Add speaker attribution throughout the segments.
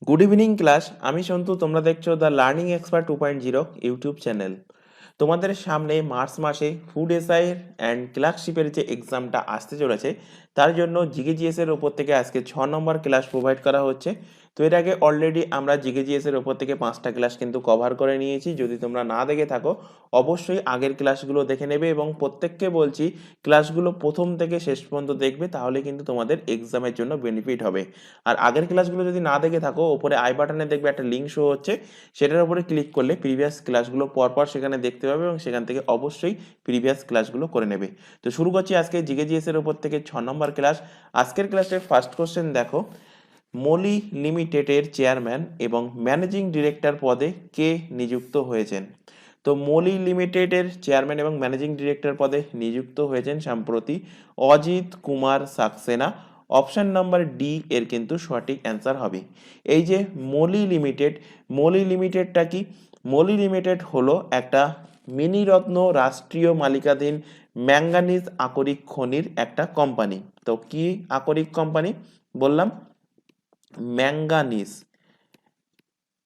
Speaker 1: Good evening class. আমি সন্তু, তোমরা দেখছো the learning expert 2.0 YouTube channel. তোমাদের সামনে মার্চ মাসে ফুড এসআই অ্যান্ড ক্লার্কশিপের যে এক্সামটা আসতে চলেছে, তার জন্য জিকেজিএস এর ওপর থেকে আজকে 6 নম্বর ক্লাস প্রোভাইড করা হচ্ছে। তো এর আগে অলরেডি আমরা জিকেজিএস এর ওপর থেকে 5টা ক্লাস কিন্তু কভার করে নিয়েছি। যদি তোমরা না দেখে থাকো, অবশ্যই আগের ক্লাসগুলো দেখে নেবে এবং প্রত্যেককে বলছি ক্লাসগুলো প্রথম থেকে শেষ পর্যন্ত দেখবে, তাহলে কিন্তু তোমাদের এক্সামের জন্য বেনিফিট হবে। আর আগের ক্লাসগুলো যদি না দেখে থাকো, ওপরে আই বাটনে দেখবে একটা লিঙ্ক শো হচ্ছে, সেটার উপরে ক্লিক করলে প্রিভিয়াস ক্লাসগুলো পরপর সেখানে দেখতে পাবে এবং সেখান থেকে অবশ্যই প্রিভিয়াস ক্লাসগুলো করে নেবে। তো শুরু করছি আজকে জিকেজিএস এর উপর থেকে 6 নম্বর ক্লাস। আজকের ক্লাসের ফার্স্ট কোশ্চেন দেখো, মলি লিমিটেডের চেয়ারম্যান এবং ম্যানেজিং ডিরেক্টর পদে কে নিযুক্ত হয়েছেন? তো মলি লিমিটেডের চেয়ারম্যান এবং ম্যানেজিং ডিরেক্টর পদে নিযুক্ত হয়েছেন সম্প্রতি Ajit Kumar Saxena. Option number D এর কিন্তু সঠিক অ্যান্সার হবে। এই যে মলি লিমিটেডটা কি? মলি লিমিটেড হলো একটা মিনিরত্ন রাষ্ট্রীয় মালিকাধীন ম্যাঙ্গানিজ আকরিক খনির একটা কোম্পানি। তো কি আকরিক কোম্পানি বললাম? ম্যাঙ্গানিজ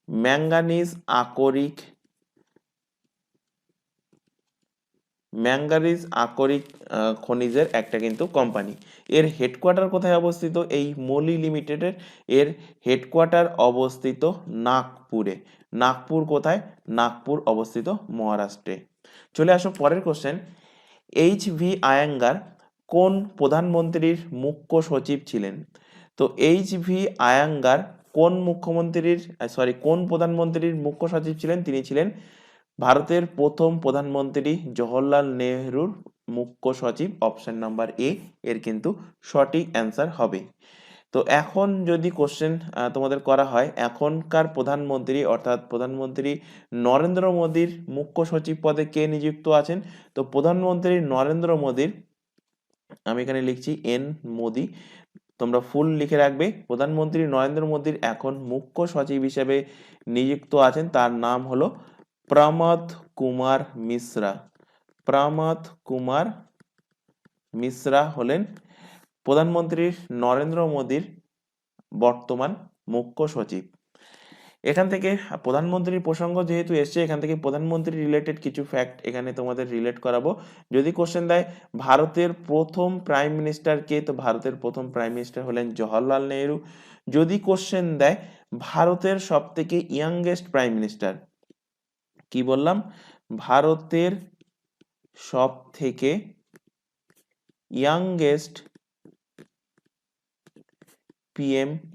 Speaker 1: ম্যাঙ্গানিজ আকরিক ম্যাঙ্গানিজ আকরিক খনিজের একটা কিন্তু কোম্পানি। এর হেডকোয়ার্টার কোথায় অবস্থিত? এই মলি লিমিটেডের এর হেডকোয়ার্টার অবস্থিত নাগপুরে। নাগপুর কোথায়? নাগপুর অবস্থিত মহারাষ্ট্রে। চলে আসো পরের কোশ্চেন। এইচ ভি আয়াঙ্গার কোন প্রধানমন্ত্রীর মুখ্য সচিব ছিলেন? তো এইচ ভি আয়াঙ্গার কোন প্রধানমন্ত্রীর মুখ্য সচিব ছিলেন? তিনি ছিলেন ভারতের প্রথম প্রধানমন্ত্রী জওহরলাল নেহরুর মুখ্য সচিব। অপশন নাম্বার এ এর কিন্তু সঠিক অ্যান্সার হবে। তো এখন যদি কোশ্চেন তোমাদের করা হয়, এখনকার প্রধানমন্ত্রী অর্থাৎ প্রধানমন্ত্রী নরেন্দ্র মোদীর মুখ্য সচিব পদে কে নিযুক্ত আছেন? তো প্রধানমন্ত্রী নরেন্দ্র মোদীর, আমি এখানে লিখছি এন মোদী, তোমরা ফুল লিখে রাখবে। প্রধানমন্ত্রী নরেন্দ্র মোদীর এখন মুখ্য সচিব হিসেবে নিযুক্ত আছেন, তার নাম হলো প্রমোদ কুমার মিশ্রা। প্রমোদ কুমার মিশ্রা হলেন প্রধানমন্ত্রী নরেন্দ্র মোদীর বর্তমান মুখ্য সচিব। এখান থেকে প্রধানমন্ত্রীর প্রসঙ্গ যেহেতু এসছে, এখান থেকে প্রধানমন্ত্রী রিলেটেড কিছু ফ্যাক্ট এখানে তোমাদের রিলেট করাবো। যদি কোশ্চেন দেয় ভারতের প্রথম প্রাইম মিনিস্টার কে? তো ভারতের প্রথম প্রাইম মিনিস্টার হলেন জওহরলাল নেহরু। যদি কোশ্চেন দেয় ভারতের সব থেকে ইয়াংগেস্ট প্রাইম মিনিস্টার, কি বললাম? ভারতের সব থেকে ইয়াংগেস্ট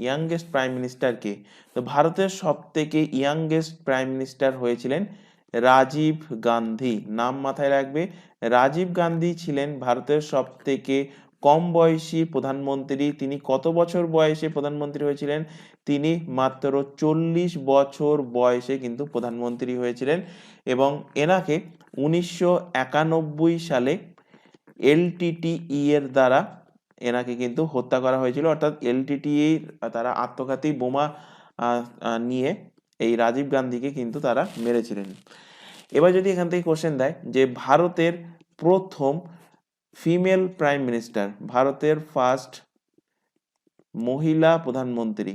Speaker 1: ইয়াংগেস্ট প্রাইম মিনিস্টার কে? তো ভারতের সব থেকে ইয়াংগেস্ট প্রাইম মিনিস্টার হয়েছিলেন রাজীব গান্ধী। নাম মাথায় রাখবে, রাজীব গান্ধী ছিলেন ভারতের সব থেকে কম বয়সী প্রধানমন্ত্রী। তিনি কত বছর বয়সে প্রধানমন্ত্রী হয়েছিলেন? তিনি মাত্র 40 বছর বয়সে কিন্তু প্রধানমন্ত্রী হয়েছিলেন এবং এনাকে 1991 সালে এলটিটিই এর দ্বারা এনাকে কিন্তু হত্যা করা হয়েছিল। অর্থাৎ এলটিটিই তারা আত্মঘাতী বোমা নিয়ে এই রাজীব গান্ধীকে কিন্তু তারা মেরেছিলেন। এবার যদি এখান থেকে কোশ্চেন দেয় যে ভারতের প্রথম ফিমেল প্রাইম মিনিস্টার, ভারতের ফার্স্ট মহিলা প্রধানমন্ত্রী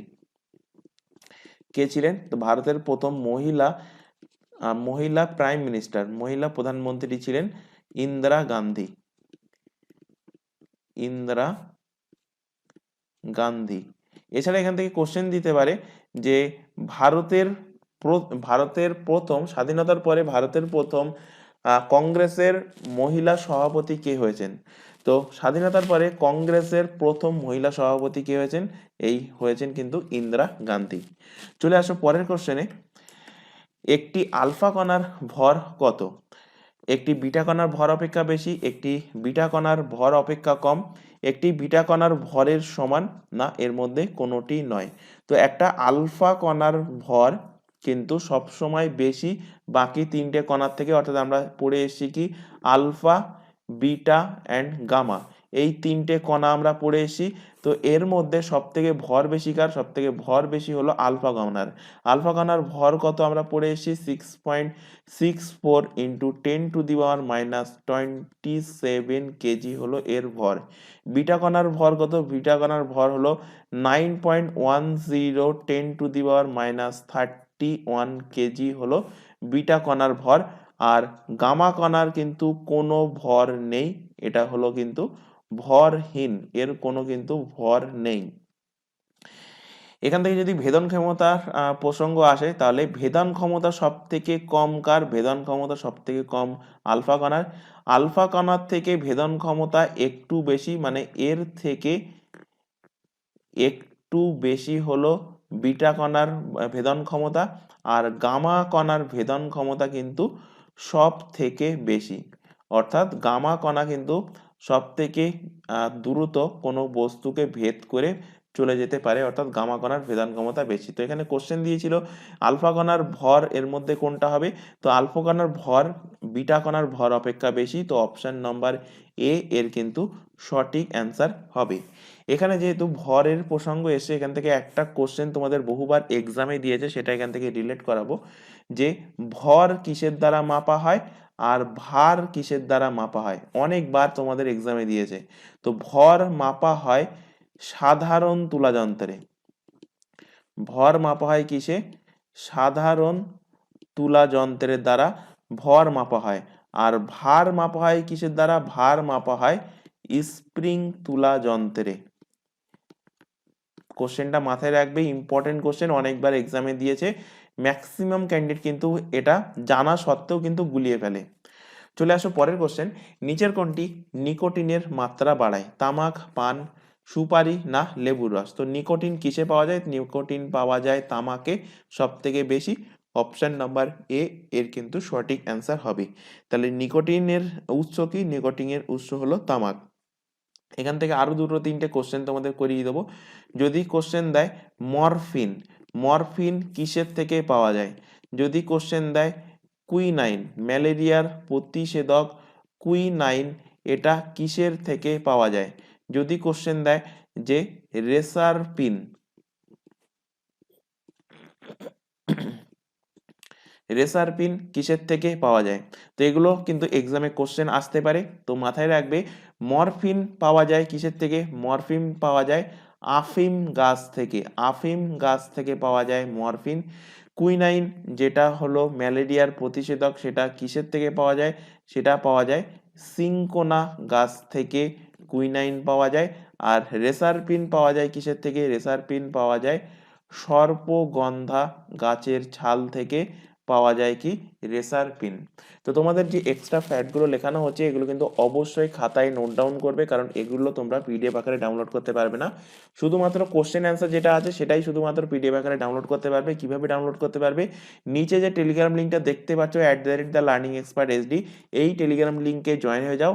Speaker 1: কে ছিলেন? তো ভারতের প্রথম মহিলা প্রাইম মিনিস্টার, মহিলা প্রধানমন্ত্রী ছিলেন ইন্দিরা গান্ধী। ইন্দিরা গান্ধী। এছাড়া এখান থেকে কোশ্চেন দিতে পারে যে ভারতের ভারতের প্রথম স্বাধীনতার পরে ভারতের প্রথম কংগ্রেসের মহিলা সভাপতি কে হয়েছেন? তো স্বাধীনতার পরে কংগ্রেসের প্রথম মহিলা সভাপতি কে হয়েছেন? এই হয়েছেন কিন্তু ইন্দিরা গান্ধী। চলে আসো পরের কোশ্চেনে। একটি আলফা কণার ভর কত? একটি বিটা কণার ভর অপেক্ষা বেশি, একটি বিটা কণার ভর অপেক্ষা কম, একটি বিটা কণার ভরের সমান, না এর মধ্যে কোনোটি নয়। তো একটা আলফা কণার ভর কিন্তু সব সময় বেশি বাকি তিনটে কণার থেকে। অর্থাৎ আমরা পড়ে এসেছি কি আলফা, বিটা অ্যান্ড গামা, এই 3টে কণা আমরা পড়ে এসেছি। তো এর মধ্যে সবথেকে ভর বেশি কার? সবথেকে ভর বেশি হলো আলফা কণার। আলফা কণার ভর কত আমরা পড়ে এসেছি? 6.64 × 10⁻27 কেজি হলো এর ভর। বিটা কণার ভর কত? বিটা কণার ভর হলো 9.10 10⁻31 কেজি হলো বিটা কণার ভর। আর গামা কণার কিন্তু কোনো ভর নেই, এটা হলো কিন্তু ভরহীন, এর কোনো কিন্তু ভর নেই। এখান থেকে যদি ভেদন ক্ষমতার প্রসঙ্গ আসে, তাহলে ভেদন ক্ষমতা সব থেকে কম কার? ভেদন ক্ষমতা সব থেকে কম আলফা কণার। আলফা কণার থেকে ভেদন ক্ষমতা একটু বেশি, মানে এর থেকে একটু বেশি হলো বিটা কণার ভেদন ক্ষমতা। আর গামা কণার ভেদন ক্ষমতা কিন্তু সব থেকে বেশি, অর্থাৎ গামা কণা কিন্তু সব থেকে দ্রুত কোনো বস্তুকে ভেদ করে চলে যেতে পারে, অর্থাৎ গামা কণার ভেদন ক্ষমতা বেশি। তো এখানে কোশ্চেন দিয়েছিল আলফা কণার ভর এর মধ্যে কোনটা হবে? তো আলফা কণার ভর বিটা কণার ভর অপেক্ষা বেশি, তো অপশন নম্বর এ এর কিন্তু সঠিক অ্যান্সার হবে। এখানে যেহেতু ভরের প্রসঙ্গ এসে, এখান থেকে একটা কোশ্চেন তোমাদের বহুবার এক্সামে দিয়েছে, সেটা এখান থেকে রিলেট করাবো যে ভর কিসের দ্বারা মাপা হয় আর ভার কিসের দ্বারা মাপা হয়। অনেকবার তোমাদের এক্সামে দিয়েছে। তো ভর মাপা হয় সাধারণ তুলা যন্ত্রে। ভর মাপা হয় কিসে? সাধারণ তুলা যন্ত্রের দ্বারা ভর মাপা হয়। আর ভার মাপা হয় কিসের দ্বারা? ভার মাপা হয় স্প্রিং তুলা যন্ত্রে। কোশ্চেনটা মাথায় রাখবে, ইম্পর্টেন্ট কোশ্চেন, অনেকবার এক্সামে দিয়েছে। ম্যাক্সিমাম ক্যান্ডিডেট কিন্তু এটা জানা সত্ত্বেও কিন্তু গুলিয়ে ফেলে। চলে আসো পরের কোশ্চেন। নিচের কোনটি নিকোটিনের মাত্রা বাড়ায়? তামাক, পান, সুপারি না লেবুর রস? তো নিকোটিন কিসে পাওয়া যায়? নিকোটিন পাওয়া যায় তামাকে সব থেকে বেশি। অপশন নাম্বার এ এর কিন্তু সঠিক অ্যান্সার হবে। তাহলে নিকোটিনের উৎস কি? নিকোটিনের উৎস হলো তামাক। এখান থেকে আরো দুটো তিনটে কোশ্চেন তোমাদের করিয়ে দেবো। যদি কোশ্চেন দেয় মরফিন, মরফিন কিসের থেকে পাওয়া যায়? যদি কোশ্চেন দেয় কুইনাইন, ম্যালেরিয়ার প্রতিষেধক কুইনাইন, এটা কিসের থেকে পাওয়া যায়? যদি কোশ্চেন দেয় যে রেসারপিন, রেসারপিন কিসের থেকে পাওয়া যায়? তো এগুলো কিন্তু এক্সামে কোশ্চেন আসতে পারে, তো মাথায় রাখবে। মরফিন পাওয়া যায় কিসের থেকে? মরফিন পাওয়া যায় আফিম গাছ থেকে। আফিম গাছ থেকে পাওয়া যায় মরফিন। কুইনাইন যেটা হলো ম্যালেরিয়ার প্রতিষেধক, সেটা কিসের থেকে পাওয়া যায়? সেটা পাওয়া যায় সিনকোনা গাছ থেকে কুইনাইন পাওয়া যায়। আর রেসারপিন পাওয়া যায় কিসের থেকে? রেসারপিন পাওয়া যায় সর্পগন্ধা গাছের ছাল থেকে পাওয়া যায় কি? রেসারপিন। তো তোমাদের যে এক্সট্রা ফ্যাক্টগুলো লেখানো হচ্ছে, এগুলো কিন্তু অবশ্যই খাতায় নোট ডাউন করবে, কারণ এগুলো তোমরা পিডিএফ আকারে ডাউনলোড করতে পারবে না। শুধুমাত্র কোশ্চেন অ্যান্সার যেটা আছে সেটাই শুধুমাত্র পিডিএফ আকারে ডাউনলোড করতে পারবে। কিভাবে ডাউনলোড করতে পারবে? নিচে যে টেলিগ্রাম লিঙ্কটা দেখতে পাচ্ছ @theLearningExpertSD, এই টেলিগ্রাম লিঙ্কে জয়েন হয়ে যাও।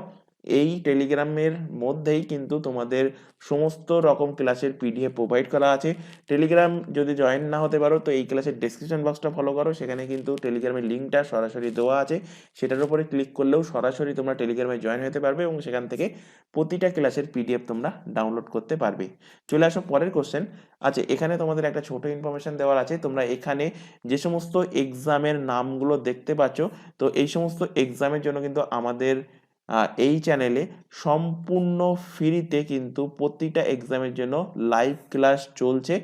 Speaker 1: এই টেলিগ্রামের মধ্যেই কিন্তু তোমাদের সমস্ত রকম ক্লাসের পিডিএফ প্রোভাইড করা আছে। টেলিগ্রাম যদি জয়েন না হতে পারো, তো এই ক্লাসের ডেসক্রিপশন বক্সটা ফলো করো, সেখানে কিন্তু টেলিগ্রামের লিঙ্কটা সরাসরি দেওয়া আছে। সেটার উপরে ক্লিক করলেও সরাসরি তোমরা টেলিগ্রামে জয়েন হতে পারবে এবং সেখান থেকে প্রতিটা ক্লাসের পিডিএফ তোমরা ডাউনলোড করতে পারবে। চলে আসো পরের কোশ্চেন। আচ্ছা, এখানে তোমাদের একটা ছোট ইনফরমেশন দেওয়ার আছে। তোমরা এখানে যে সমস্ত এক্সামের নামগুলো দেখতে পাচ্ছ, তো এই সমস্ত এক্সামের জন্য কিন্তু আমাদের এই চ্যানেলে সম্পূর্ণ ফ্রিতে কিন্তু প্রতিটা এক্সামের জন্য লাইভ ক্লাস চলছে।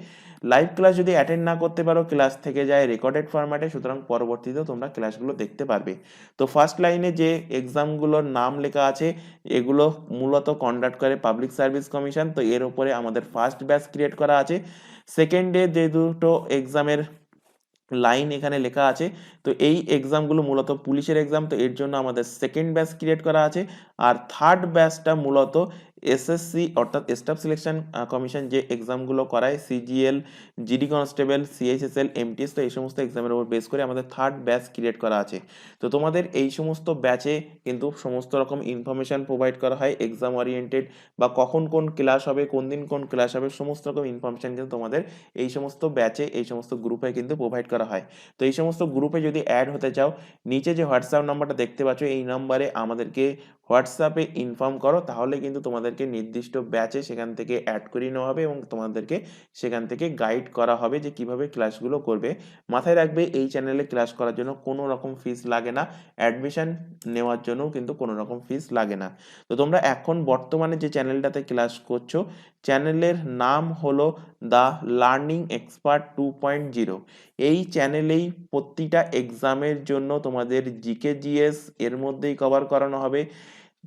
Speaker 1: লাইভ ক্লাস যদি অ্যাটেন্ড না করতে পারো, ক্লাস থেকে যায় রেকর্ডেড ফরম্যাটে, সুতরাং পরবর্তীতেও তোমরা ক্লাসগুলো দেখতে পারবে। তো ফার্স্ট লাইনে যে এক্সামগুলোর নাম লেখা আছে, এগুলো মূলত কন্ডাক্ট করে পাবলিক সার্ভিস কমিশন, তো এর উপরে আমাদের ফার্স্ট ব্যাচ ক্রিয়েট করা আছে। সেকেন্ডে যে দুটো এক্সামের লাইন এখানে লেখা আছে, তো এই এক্সামগুলো মূলত পুলিশের এক্সাম, তো এর জন্য আমাদের সেকেন্ড ব্যাচ ক্রিয়েট করা আছে। আর থার্ড ব্যাচটা মূলত এসএসসি অর্থাৎ স্টাফ সিলেকশন কমিশন যে এক্সামগুলো করায়, CGL, GD constable, CHSL, MTS, তো এই সমস্ত এক্সামের উপর বেস করে আমাদের থার্ড ব্যাচ ক্রিয়েট করা আছে। তো তোমাদের এই সমস্ত ব্যাচে কিন্তু সমস্ত রকম ইনফরমেশন প্রোভাইড করা হয় এক্সাম ওরিয়েন্টেড, বা কখন কোন ক্লাস হবে, কোন দিন কোন ক্লাস হবে, সমস্ত রকম ইনফরমেশন কিন্তু তোমাদের এই সমস্ত ব্যাচে, এই সমস্ত গ্রুপে কিন্তু প্রোভাইড করা হয়। তো এই সমস্ত গ্রুপে যদি অ্যাড হতে চাও, নিচে যে হোয়াটসঅ্যাপ নাম্বারটা দেখতে পাচ্ছ, এই নাম্বারে আমাদেরকে হোয়াটসঅ্যাপে ইনফর্ম করো, তাহলে কিন্তু তোমাদেরকে নির্দিষ্ট ব্যাচে সেখান থেকে অ্যাড করিয়ে নেওয়া হবে এবং তোমাদেরকে সেখান থেকে গাইড করা হবে যে কিভাবে ক্লাসগুলো করবে। মাথায় রাখবে এই চ্যানেলে ক্লাস করার জন্য কোনো রকম ফিস লাগে না, অ্যাডমিশন নেওয়ার জন্যও কিন্তু কোনো রকম ফিস লাগে না। তো তোমরা এখন বর্তমানে যে চ্যানেলটাতে ক্লাস করছো, চ্যানেলের নাম হলো দ্য লার্নিং এক্সপার্ট 2.0। এই চ্যানেলেই প্রতিটা এক্সামের জন্য তোমাদের জিকে জিএস এর মধ্যেই কভার করানো হবে,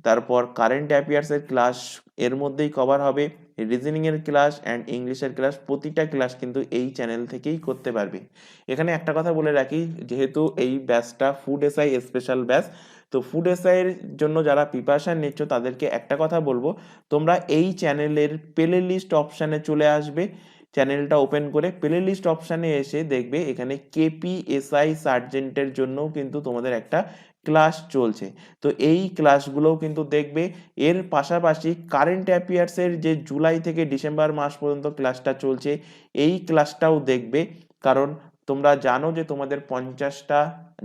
Speaker 1: তারপর কারেন্ট অ্যাফেয়ার্সের ক্লাস এর মধ্যেই কভার হবে, রিজনিংয়ের ক্লাস অ্যান্ড ইংলিশের ক্লাস, প্রতিটা ক্লাস কিন্তু এই চ্যানেল থেকেই করতে পারবে। এখানে একটা কথা বলে রাখি, যেহেতু এই ব্যাচটা ফুড এসআই স্পেশাল ব্যাচ, তো ফুড এসআইয়ের জন্য যারা প্রিপারেশান নিচ্ছ তাদেরকে একটা কথা বলবো, তোমরা এই চ্যানেলের প্লে লিস্ট অপশানে চলে আসবে। চ্যানেলটা ওপেন করে প্লে লিস্ট অপশানে এসে দেখবে এখানে কেপিএসআই সার্জেন্টের জন্যও কিন্তু তোমাদের একটা ক্লাস চলছে। তো এই ক্লাসগুলোও কিন্তু দেখবে। এর পাশাপাশি কারেন্ট অ্যাফেয়ার্সের যে জুলাই থেকে ডিসেম্বর মাস পর্যন্ত ক্লাসটা চলছে, এই ক্লাসটাও দেখবে। কারণ তোমরা জানো যে তোমাদের 50টা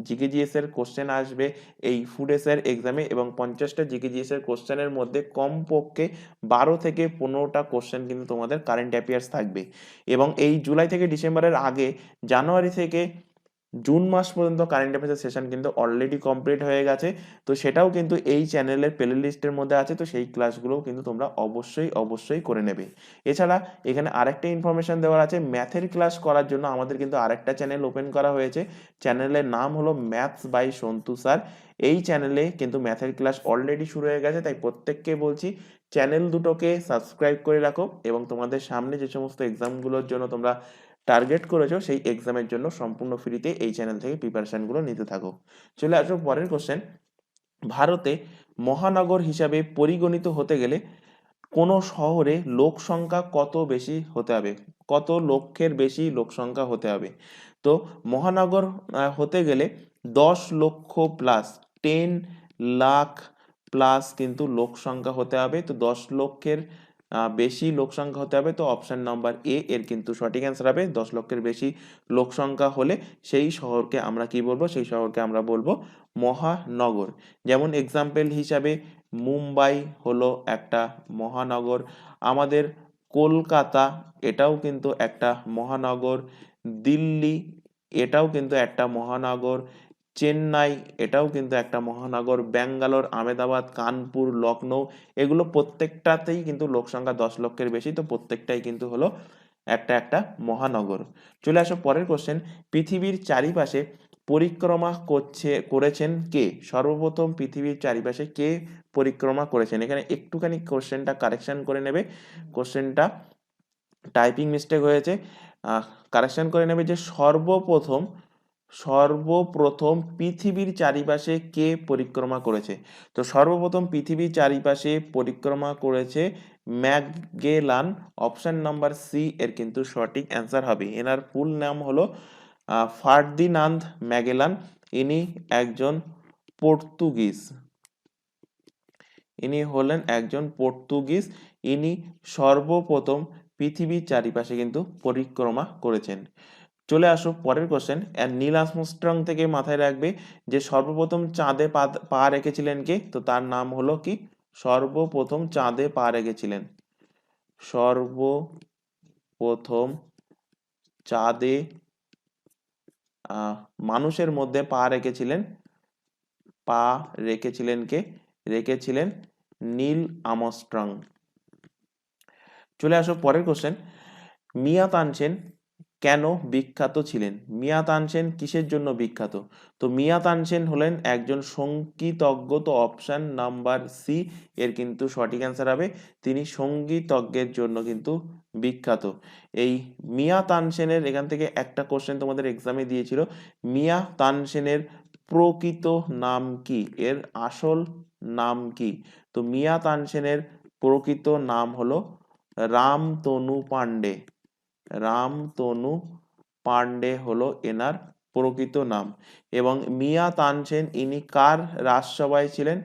Speaker 1: জিকেজিএস এর কোশ্চেন আসবে এই ফুড এসআইয়ের এক্সামে, এবং 50টা জিকেজিএস এর কোশ্চেনের মধ্যে কমপক্ষে 12 থেকে 15টা কোশ্চেন কিন্তু তোমাদের কারেন্ট অ্যাফেয়ার্স থাকবে। এবং এই জুলাই থেকে ডিসেম্বরের আগে জানুয়ারি থেকে জুন মাস পর্যন্ত কারেন্ট অ্যাফেয়ার্সের সেশন কিন্তু অলরেডি কমপ্লিট হয়ে গেছে। তো সেটাও কিন্তু এই চ্যানেলের প্লে লিস্টের মধ্যে আছে, তো সেই ক্লাসগুলোও কিন্তু তোমরা অবশ্যই করে নেবে। এছাড়া এখানে আরেকটা ইনফরমেশন দেওয়ার আছে, ম্যাথের ক্লাস করার জন্য আমাদের কিন্তু আরেকটা চ্যানেল ওপেন করা হয়েছে। চ্যানেলের নাম হলো ম্যাথস বাই সন্তু স্যার। এই চ্যানেলে কিন্তু ম্যাথের ক্লাস অলরেডি শুরু হয়ে গেছে, তাই প্রত্যেককে বলছি চ্যানেল দুটোকে সাবস্ক্রাইব করে রাখো এবং তোমাদের সামনে যে সমস্ত এক্সামগুলোর জন্য তোমরা টার্গেট করেছো সেই এক্সামের জন্য সম্পূর্ণ ফ্রিতে এই চ্যানেল থেকে প্রিপারেশনগুলো নিতে থাকো। চলে আসো পরের কোশ্চেন। ভারতে মহানগর হিসাবে পরিগণিত হতে গেলে কোনো শহরে লোক সংখ্যা কত বেশি হতে হবে, কত লক্ষের বেশি লোক সংখ্যা হতে হবে? তো মহানগর হতে গেলে 10 লক্ষ প্লাস, 10 লাখ প্লাস কিন্তু লোক সংখ্যা হতে হবে। তো 10 লক্ষের বেশি লোক সংখ্যা হতে হবে। তো অপশন নাম্বার এ এর কিন্তু সঠিক অ্যান্সার হবে। 10 লক্ষের বেশি লোক সংখ্যা হলে সেই শহরকে আমরা কি বলবো? সেই শহরকে আমরা বলবো মহানগর। যেমন এক্সাম্পল হিসাবে মুম্বাই হলো একটা মহানগর, আমাদের কলকাতা এটাও কিন্তু একটা মহানগর, দিল্লি এটাও কিন্তু একটা মহানগর, চেন্নাই এটাও কিন্তু একটা মহানগর, ব্যাঙ্গালোর, আহমেদাবাদ, কানপুর, লখনৌ এগুলো প্রত্যেকটাতেই কিন্তু লোক সংখ্যা 10 লক্ষের বেশি। তো প্রত্যেকটাই কিন্তু হলো একটা একটা মহানগর। চলে আসো পরের কোশ্চেন। পৃথিবীর চারিপাশে পরিক্রমা করেছেন কে? সর্বপ্রথম পৃথিবীর চারিপাশে কে পরিক্রমা করেছেন? এখানে একটুখানি কোশ্চেনটা কারেকশন করে নেবে, কোশ্চেনটা টাইপিং মিস্টেক হয়েছে, কারেকশন করে নেবে যে সর্বপ্রথম পৃথিবীর চারিপাশে কে পরিক্রমা করেছে। তো সর্বপ্রথম পৃথিবীর চারিপাশে পরিক্রমা করেছে ম্যাগেলান। অপশন নাম্বার সি এর কিন্তু সঠিক অ্যান্সার হবে। এনার ফুল নাম হলো ফার্দিনান্দ ম্যাগেলান। ইনি একজন পর্তুগিজ, ইনি হলেন একজন পর্তুগিজ। ইনি সর্বপ্রথম পৃথিবীর চারিপাশে কিন্তু পরিক্রমা করেছেন। চলে আসো পরের কোশ্চেন। নীল আর্মস্ট্রং থেকে মাথায় রাখবে যে সর্বপ্রথম চাঁদে পা রেখেছিলেন কে? তো তার নাম হলো কি? সর্বপ্রথম চাঁদে পা রেখেছিলেন, সর্বপ্রথম চাঁদে মানুষের মধ্যে পা রেখেছিলেন কে? রেখেছিলেন নীল আর্মস্ট্রং। চলে আসো পরের কোশ্চেন। মিয়া তানসেন কেন বিখ্যাত ছিলেন? মিয়া তানসেন কিসের জন্য বিখ্যাত? তো মিয়া তানসেন হলেন একজন সঙ্গীতজ্ঞ। তো অপশন নাম্বার সি এর কিন্তু সঠিক অ্যান্সার হবে। তিনি সঙ্গীতজ্ঞের জন্য কিন্তু বিখ্যাত। এই মিয়া তানসেনের এখান থেকে একটা কোশ্চেন তোমাদের এক্সামে দিয়েছিল, মিয়া তানসেনের প্রকৃত নাম কি? এর আসল নাম কি? তো মিয়া তানসেনের প্রকৃত নাম হলো রামতনু পান্ডে। রামতনু পান্ডে হলো এনার প্রকৃত নাম। এবং মিয়া তানসেন ইনি কার রাজসভায় ছিলেন?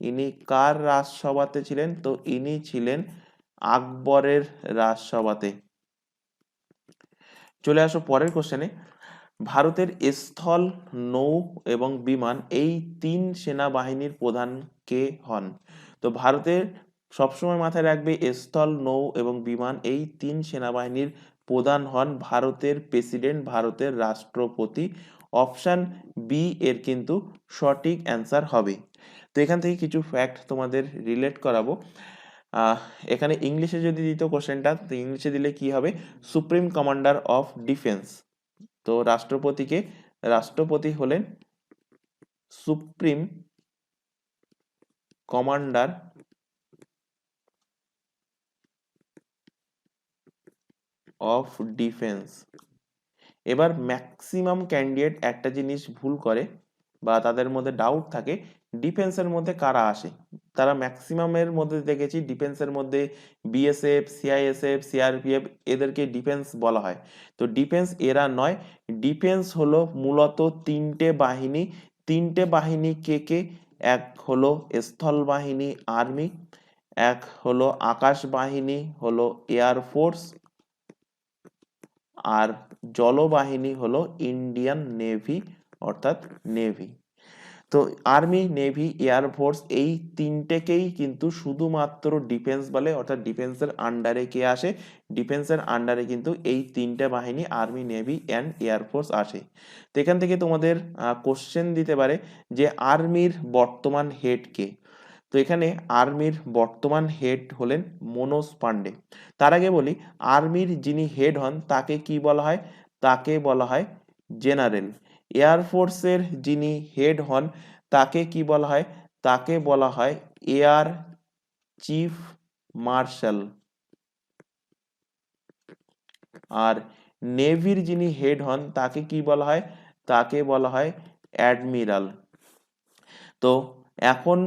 Speaker 1: ইনি কার রাজসভাতে ছিলেন? তো ইনি ছিলেন আকবরের রাজসভাতে। চলে আসো পরের কোশ্চেনে। ভারতের স্থল, নৌ এবং বিমান এই ৩ সেনাবাহিনীর প্রধান কে হন? তো ভারতের সবসময় মাথায় রাখবে স্থল, নৌ এবং বিমান এই ৩ সেনাবাহিনীর প্রধান হন ভারতের প্রেসিডেন্ট, ভারতের রাষ্ট্রপতি। অপশন বি এর কিন্তু সঠিক অ্যান্সার হবে। তো এখান থেকে কিছু ফ্যাক্ট তোমাদের রিলেট করাবো। এখানে ইংলিশে যদি দিত কোশ্চেনটা, তো ইংলিশে দিলে কি হবে? Supreme commander of defence. তো রাষ্ট্রপতি হলেন সুপ্রিম কমান্ডার অফ ডিফেন্স। এবার ম্যাক্সিমাম ক্যান্ডিডেট একটা জিনিস ভুল করে বা তাদের মধ্যে ডাউট থাকে, ডিফেন্সের মধ্যে কারা আসে। তারা ম্যাক্সিমামের মধ্যে দেখেছি ডিফেন্সের মধ্যে বিএসএফ, সিআইএসএফ, সিআরপিএফ এদেরকে ডিফেন্স বলা হয়। তো ডিফেন্স এরা নয়। ডিফেন্স হলো মূলত তিনটে বাহিনী কে কে? এক হলো স্থল বাহিনী আর্মি, এক হলো আকাশ বাহিনী হলো এয়ারফোর্স, আর জলবাহিনী হলো ইন্ডিয়ান নেভি অর্থাৎ নেভি। তো আর্মি, নেভি, এয়ারফোর্স এই তিনটেকেই কিন্তু শুধুমাত্র ডিফেন্স বলে, অর্থাৎ ডিফেন্সের আন্ডারে কে আসে? ডিফেন্সের আন্ডারে কিন্তু এই তিনটে বাহিনী আর্মি, নেভি অ্যান্ড এয়ারফোর্স আসে। তো এখান থেকে তোমাদের কোশ্চেন দিতে পারে যে আর্মির বর্তমান হেড কে? তো এখানে আর্মির বর্তমান হেড হলেন মনোজ পান্ডে। তার আগে বলি, আর্মির যিনি হেড হন তাকে কি বলা হয়? তাকে বলা হয় জেনারেল। এয়ারফোর্সের যিনি হেড হন তাকে কি বলা হয়? তাকে বলা হয় এয়ার চিফ মার্শাল। আর নেভির যিনি হেড হন তাকে কি বলা হয়? তাকে বলা হয় অ্যাডমিরাল। তো এখন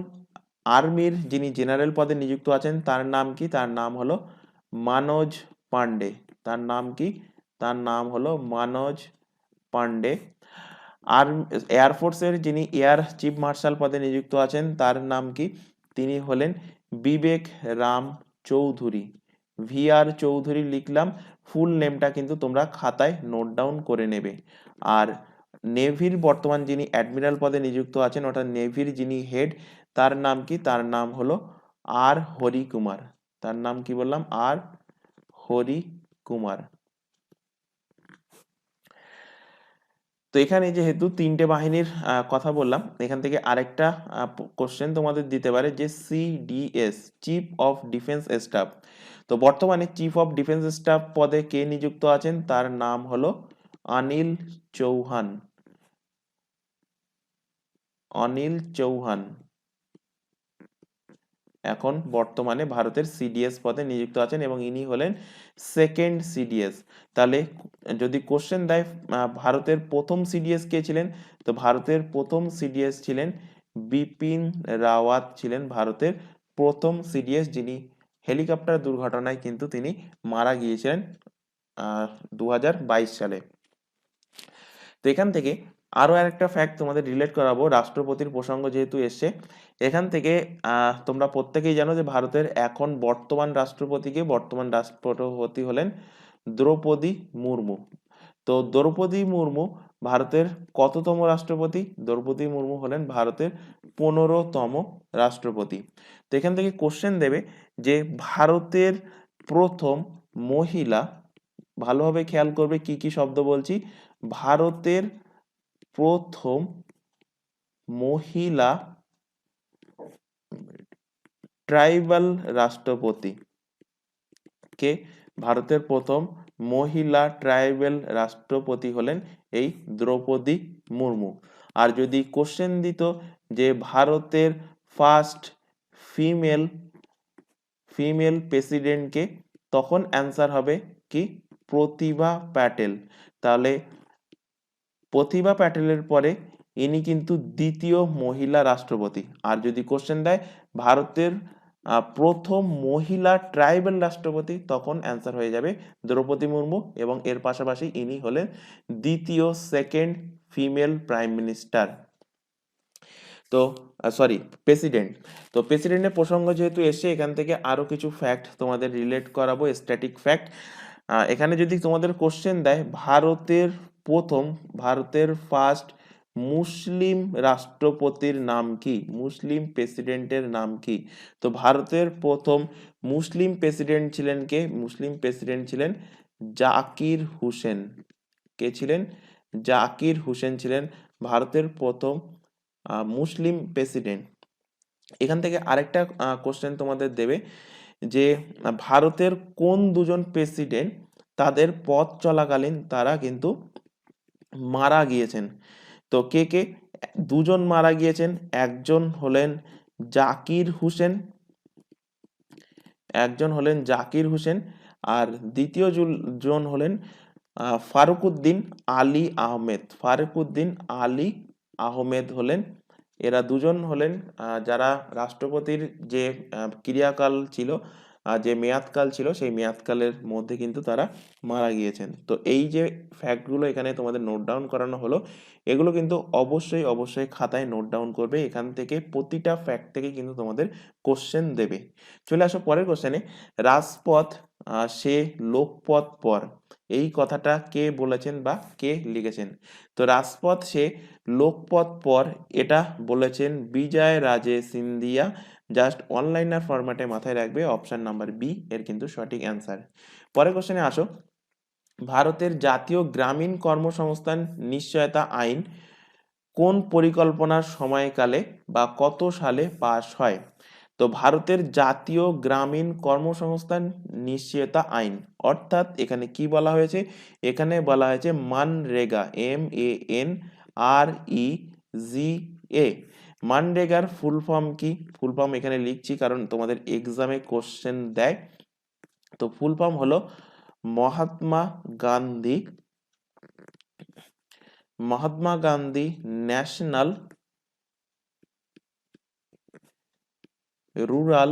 Speaker 1: আর্মির যিনি জেনারেল পদে নিযুক্ত আছেন তার নাম কি? তার নাম হলো মানোজ পান্ডে। তার নাম কি? তার নাম হলো মানোজ পান্ডে। আর এয়ারফোর্সের যিনি এয়ার চিফ মার্শাল পদে নিযুক্ত আছেন তার নাম কি? তিনি হলেন বিবেক রাম চৌধুরী। VR চৌধুরী লিখলাম, ফুল নেমটা কিন্তু তোমরা খাতায় নোট ডাউন করে নেবে। আর নেভির বর্তমান যিনি অ্যাডমিরাল পদে নিযুক্ত আছেন অর্থাৎ নেভির যিনি হেড তার নাম কি? তার নাম হলো আর হরি কুমার। তার নাম কি বললাম? আর হরি কুমার। তো এখানে যেহেতু তিনটে বাহিনীর কথা বললাম, এখান থেকে আরেকটা কোশ্চেন তোমাদের দিতে পারে যে CDS, chief of defence staff. তো বর্তমানে চিফ অফ ডিফেন্স স্টাফ পদে কে নিযুক্ত আছেন? তার নাম হলো অনিল চৌহান। অনিল চৌহান এখন বর্তমানে ভারতের সিডিএস পদে নিযুক্ত আছেন এবং ইনি হলেন সেকেন্ড সিডিএস। তাহলে যদি কোশ্চেন দেয় ভারতের প্রথম সিডিএস কে ছিলেন? তো ভারতের প্রথম সিডিএস ছিলেন বিপিন রাওয়াত, ছিলেন ভারতের প্রথম সিডিএস, যিনি হেলিকপ্টার দুর্ঘটনায় কিন্তু তিনি মারা গিয়েছিলেন 2022 সালে। তো এখান থেকে আরো একটা ফ্যাক্ট তোমাদের রিলেট করাবো, রাষ্ট্রপতির প্রসঙ্গ যেহেতু এসছে। এখান থেকে তোমরা প্রত্যেকেই জানো যে ভারতের এখন বর্তমান রাষ্ট্রপতি হলেন দ্রৌপদী মুর্মু। তো দ্রৌপদী মুর্মু ভারতের কততম রাষ্ট্রপতি? দ্রৌপদী মুর্মু হলেন ভারতের 15তম রাষ্ট্রপতি। তো এখান থেকে কোশ্চেন দেবে যে ভারতের প্রথম মহিলা, ভালোভাবে খেয়াল করবে কি কি শব্দ বলছি, ভারতের প্রথম মহিলা ট্রাইবাল রাষ্ট্রপতি কে? ভারতের প্রথম মহিলা ট্রাইবাল রাষ্ট্রপতি হলেন এই দ্রৌপদী মুর্মু। আর যদি কোশ্চেন দিত যে ভারতের ফার্স্ট ফিমেল প্রেসিডেন্ট কে, তখন অ্যান্সার হবে কি? প্রতিভা প্যাটেল। তাহলে প্রতিভা প্যাটেলের পরে ইনি কিন্তু দ্বিতীয় মহিলা রাষ্ট্রপতি। আর যদি কোশ্চেন দেয় ভারতের প্রথম মহিলা ট্রাইবাল রাষ্ট্রপতি, তখন অ্যান্সার হয়ে যাবে দ্রৌপদী মুর্মু এবং এর পাশাপাশি ইনি হলেন সেকেন্ড ফিমেল প্রাইম মিনিস্টার। তো সরি, প্রেসিডেন্ট। তো প্রেসিডেন্টের প্রসঙ্গ যেহেতু এসছে, এখান থেকে আরো কিছু ফ্যাক্ট তোমাদের রিলেট করাবো, স্ট্যাটিক ফ্যাক্ট। এখানে যদি তোমাদের কোশ্চেন দেয় ভারতের প্রথম ভারতের ফার্স্ট মুসলিম রাষ্ট্রপতির নাম কি? মুসলিম প্রেসিডেন্টের নাম কি? তো ভারতের প্রথম মুসলিম প্রেসিডেন্ট ছিলেন কে? মুসলিম প্রেসিডেন্ট ছিলেন জাকির হুসেন। কে ছিলেন? জাকির হুসেন ছিলেন ভারতের প্রথম মুসলিম প্রেসিডেন্ট। এখান থেকে আরেকটা কোশ্চেন তোমাদের দেবে যে ভারতের কোন দুজন প্রেসিডেন্ট তাদের পথ চলাকালীন তারা কিন্তু মারা গিয়েছেন? তো কে কে? দুজন মারা গিয়েছেন। একজন হলেন জাকির হুসেন, আর দ্বিতীয় জন হলেন ফারুকুদ্দিন আলী আহমেদ। ফারুকুদ্দিন আলী আহমেদ হলেন, এরা দুজন হলেন যারা রাষ্ট্রপতির যে ক্রিয়াকাল ছিল, যে মেয়াদকাল ছিল, সেই মেয়াদকালের মধ্যে কিন্তু তারা মারা গিয়েছেন। তো এই যে ফ্যাক্টগুলো এখানে তোমাদের নোট ডাউন করানো হলো, এগুলো কিন্তু অবশ্যই অবশ্যই খাতায় নোট ডাউন করবে। এখান থেকে প্রতিটা ফ্যাক্ট থেকে কিন্তু তোমাদের কোশ্চেন দেবে। চলে আসো পরের কোশ্চেনে। রাজপথ সে লোকপথ পর, এই কথাটা কে বলেছেন বা কে লিখেছেন? তো রাজপথ সে লোকপথ পর এটা বলেছেন বিজয় রাজে সিন্ধিয়া। জাস্ট অনলাইনার ফরম্যাটে মাথায় রাখবে, অপশন নাম্বার বি এর কিন্তু সঠিক অ্যান্সার। পরের কোশ্চেনে আসো। ভারতের জাতীয় গ্রামীণ কর্মসংস্থান নিশ্চয়তা আইন কোন পরিকল্পনার সময়কালে বা কত সালে পাশ হয়? তো ভারতের জাতীয় গ্রামীণ কর্মসংস্থান নিশ্চয়তা আইন, অর্থাৎ এখানে কি বলা হয়েছে? এখানে বলা হয়েছে মানরেগা, MANREGA। মানরেগার ফুল ফর্ম কি? ফুল ফর্ম এখানে লিখছি কারণ তোমাদের এক্সামে কোশ্চেন দেয়। তো ফুল ফর্ম হলো Mahatma Gandhi national rural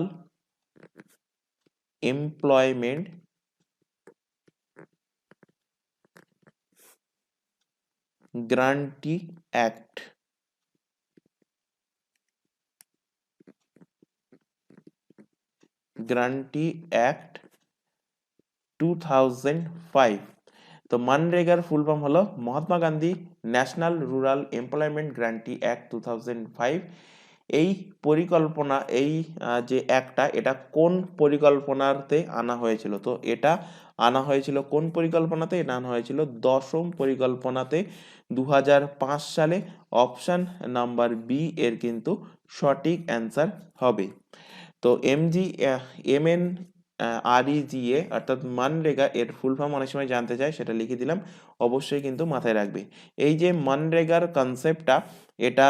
Speaker 1: employment guarantee act. Guarantee act 2005। তো মানরেগার ফুল ফর্ম হলো Mahatma Gandhi national rural employment guarantee act 2005। এই পরিকল্পনা, এই যে অ্যাক্টটা, এটা কোন পরিকল্পনাতে আনা হয়েছিল? তো এটা আনা হয়েছিল কোন পরিকল্পনাতে? এটা আনা হয়েছিল 10ম পরিকল্পনাতে 2005 সালে। অপশন নাম্বার বি এর কিন্তু সঠিক অ্যান্সার হবে। তো MNREGA অর্থাৎ মানরেগা এর ফুল ফর্ম অনেক সময় জানতে চায়, সেটা লিখে দিলাম, অবশ্যই কিন্তু মাথায় রাখবে। এই যে মানরেগার কনসেপ্টটা, এটা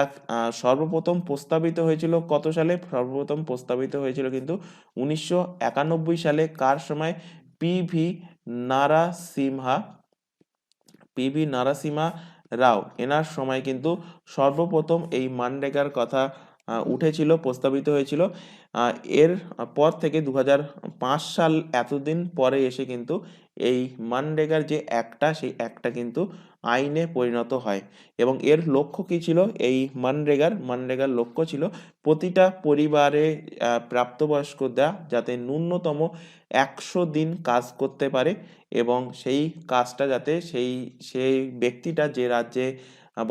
Speaker 1: সর্বপ্রথম প্রস্তাবিত হয়েছিল কত সালে? সর্বপ্রথম প্রস্তাবিত হয়েছিল কিন্তু 1991 সালে। কার সময়? পিভি নারাসিমহা রাও এনার সময় কিন্তু সর্বপ্রথম এই মানরেগার কথা উঠেছিল, প্রস্তাবিত হয়েছিল। এর পর থেকে 2005 সাল, এতদিন পরে এসে কিন্তু এই মানরেগার যে অ্যাক্টটা, সেই অ্যাক্টটা কিন্তু আইনে পরিণত হয়। এবং এর লক্ষ্য কি ছিল? এই মানরেগার লক্ষ্য ছিল প্রতিটা পরিবারে প্রাপ্তবয়স্করা যাতে ন্যূনতম 100 দিন কাজ করতে পারে, এবং সেই কাজটা যাতে সেই ব্যক্তিটা যে রাজ্যে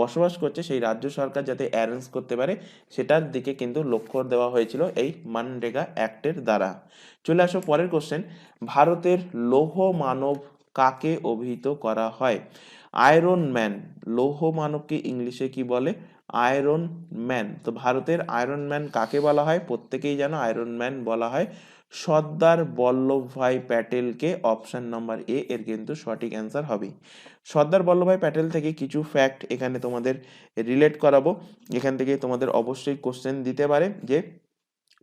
Speaker 1: বসবাস করছে, সেই রাজ্য সরকার যাতে অ্যারেঞ্জ করতে পারে, সেটার দিকে কিন্তু লক্ষ্য দেওয়া হয়েছিল এই মানরেগা অ্যাক্টের দ্বারা। চলে আসো পরের কোশ্চেন। ভারতের লৌহ মানব কাকে অভিহিত করা হয়? Iron man. লৌহ মানবকে ইংলিশে কি বলে? Iron man. তো ভারতের আয়রন ম্যান কাকে বলা হয়? প্রত্যেকেই জানো, আয়রন ম্যান বলা হয় Sardar Vallabhbhai প্যাটেলকে। Option number A এর কিন্তু সঠিক অ্যান্সার হবে। সর্দার বল্লভভাই প্যাটেল থেকে কিছু ফ্যাক্ট এখানে তোমাদের রিলেট করাবো। এখান থেকে তোমাদের অবশ্যই কোশ্চেন দিতে পারে যে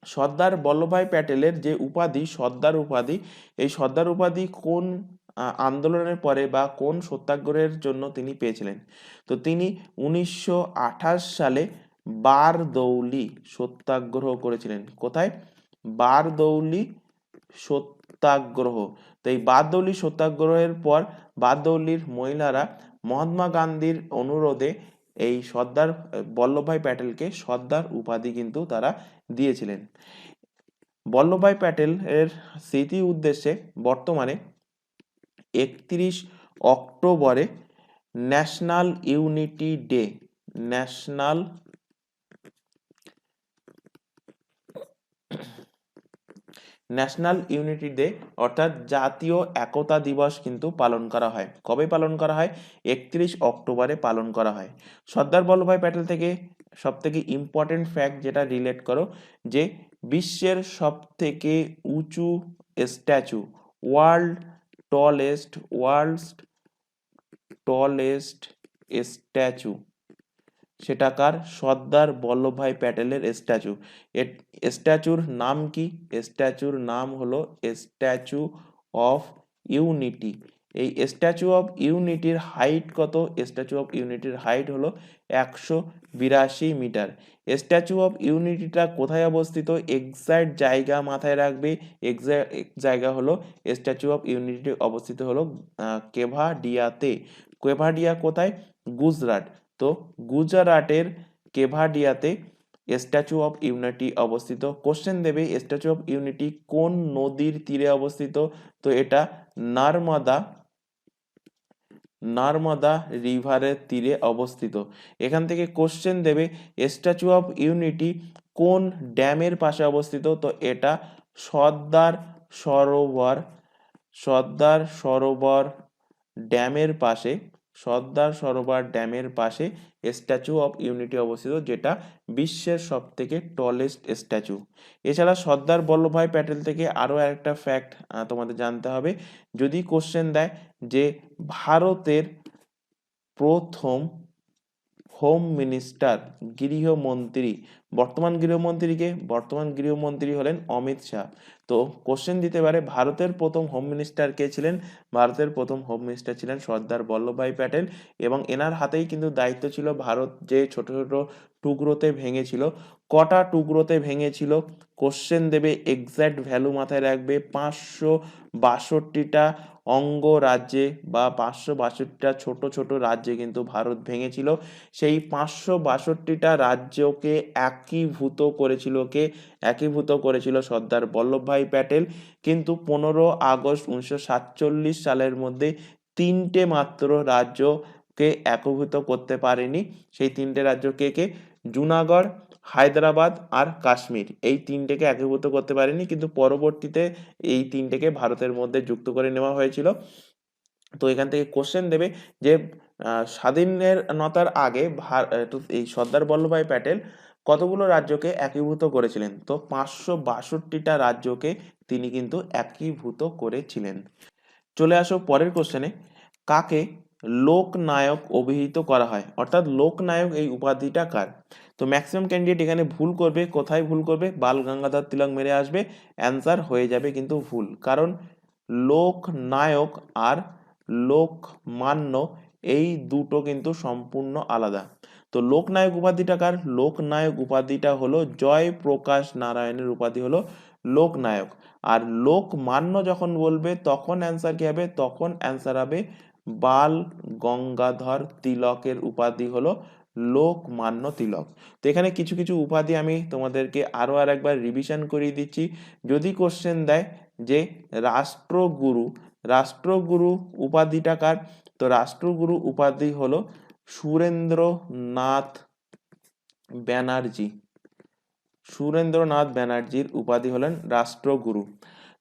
Speaker 1: সর্দার বল্লভভাই প্যাটেলের যে উপাধি সর্দার উপাধি, এই সর্দার উপাধি কোন আন্দোলনের পরে বা কোন সত্যাগ্রহের জন্য তিনি পেয়েছিলেন? তো তিনি 1928 সালে বারদৌলি সত্যাগ্রহ করেছিলেন। কোথায়? বারদৌলি সত্যাগ্রহ। তো এই বারদৌলি সত্যাগ্রহের পর বারদৌলির মহিলারা মহাত্মা গান্ধীর অনুরোধে এই সর্দার বল্লভভাই প্যাটেলকে সর্দার উপাধি কিন্তু তারা দিয়েছিলেন। বল্লভভাই প্যাটেল এর স্মৃতি উদ্দেশ্যে বর্তমানে 31 অক্টোবরে national unity day, national national unity day অর্থাৎ জাতীয় একতা দিবস কিন্তু পালন করা হয়। কবে পালন করা হয়? 31 অক্টোবরে পালন করা হয়। সর্দার বল্লভভাই প্যাটেল থেকে সব থেকে ইম্পর্টেন্ট ফ্যাক্ট যেটা রিলেট করো, যে বিশ্বের সব থেকে উঁচু statue, world tallest statue, সেটাকার Sardar Vallabhbhai প্যাটেলের স্ট্যাচু। স্ট্যাচুর নাম কি? স্ট্যাচুর নাম হলো স্ট্যাচু অফ ইউনিটি। এই স্ট্যাচু অফ ইউনিটির হাইট কত? স্ট্যাচু অফ ইউনিটির হাইট হলো 182 মিটার। স্ট্যাচু অফ ইউনিটিটা কোথায় অবস্থিত? এক্সাক্ট জায়গা মাথায় রাখবে। এক্সাক্ট জায়গা হলো, স্ট্যাচু অফ ইউনিটি অবস্থিত হলো কেভাডিয়াতে। কেভাডিয়া কোথায়? গুজরাট। তো গুজরাটের কেভাডিয়াতে স্ট্যাচু অফ ইউনিটি অবস্থিত। কোশ্চেন দেবে স্ট্যাচু অফ ইউনিটি কোন নদীর তীরে অবস্থিত? তো এটা নর্মদা রিভারের তীরে অবস্থিত। এখান থেকে কোশ্চেন দেবে স্ট্যাচু অফ ইউনিটি কোন ড্যামের পাশে অবস্থিত? তো এটা সর্দার সরোবর ড্যামের পাশে, স্ট্যাচু অফ ইউনিটি অবস্থিত, যেটা বিশ্বের সব থেকে টলেস্ট স্ট্যাচু। এছাড়া সর্দার বল্লভভাই প্যাটেল থেকে আরো একটা ফ্যাক্ট তোমাদের জানতে হবে। যদি কোশ্চেন দেয় যে ভারতের প্রথম হোম মিনিস্টার, গৃহমন্ত্রী, বর্তমান গৃহমন্ত্রী হলেন অমিত শাহ। তো কোশ্চেন দিতে পারে ভারতের প্রথম হোম মিনিস্টার কে ছিলেন? ভারতের প্রথম হোম মিনিস্টার ছিলেন সর্দার বল্লভভাই প্যাটেল, এবং এনার হাতেই কিন্তু দায়িত্ব ছিল ভারত যে ছোট ছোট টুকরোতে ভেঙেছিল। কটা টুকরোতে ভেঙেছিল? কোশ্চেন দেবে, এক্সাক্ট ভ্যালু মাথায় রাখবে। 562টা অঙ্গরাজ্যে বা 562টা ছোট ছোট রাজ্যে কিন্তু ভারত ভেঙেছিল। সেই 562টা রাজ্যকে একীভূত করেছিল সর্দার বল্লভভাই প্যাটেল। কিন্তু 15 আগস্ট 1947 সালের মধ্যে তিনটে মাত্র রাজ্যকে একীভূত করতে পারেনি। সেই তিনটে রাজ্য কে কে? জুনাগড়, হায়দ্রাবাদ আর কাশ্মীর। এই তিনটেকে একীভূত করতে পারেনি, কিন্তু পরবর্তীতে এই তিনটেকে ভারতের মধ্যে যুক্ত করে নেওয়া হয়েছিল। তো এখান থেকে কোশ্চেন দেবে যে স্বাধীনতার আগে এই সর্দার বল্লভভাই প্যাটেল কতগুলো রাজ্যকে একীভূত করেছিলেন? তো 562টা রাজ্যকে তিনি কিন্তু একীভূত করেছিলেন। চলে আসো পরের কোশ্চেনে। কাকে লোকনায়ক অভিহিত করা হয়? অর্থাৎ লোকনায়ক এই উপাধিটা কার? তো ম্যাক্সিমাম ক্যান্ডিডেট এখানে ভুল করবে। কোথায় ভুল করবে? বাল গঙ্গাধর তিলক মেরে আসবে, অ্যান্সার হয়ে যাবে কিন্তু ভুল। কারণ লোকনায়ক আর লোকমান্য এই দুটো কিন্তু সম্পূর্ণ আলাদা। তো লোকনায়ক উপাধিটা কার? লোকনায়ক উপাধিটা হলো জয়প্রকাশ নারায়ণের উপাধি হলো লোকনায়ক। আর লোকমান্য যখন বলবে তখন অ্যান্সার কি হবে? তখন অ্যান্সার হবে বাল গঙ্গাধর তিলকের উপাধি হলো লোকমান্য তিলক। তো এখানে কিছু কিছু উপাধি আমি তোমাদেরকে আরো একবার রিভিশন করিয়ে দিচ্ছি। যদি কোশ্চেন দেয় যে রাষ্ট্রগুরু উপাধিটা কার? তো রাষ্ট্রগুরু উপাধি হলো সুরেন্দ্রনাথ ব্যানার্জির উপাধি হলেন রাষ্ট্রগুরু।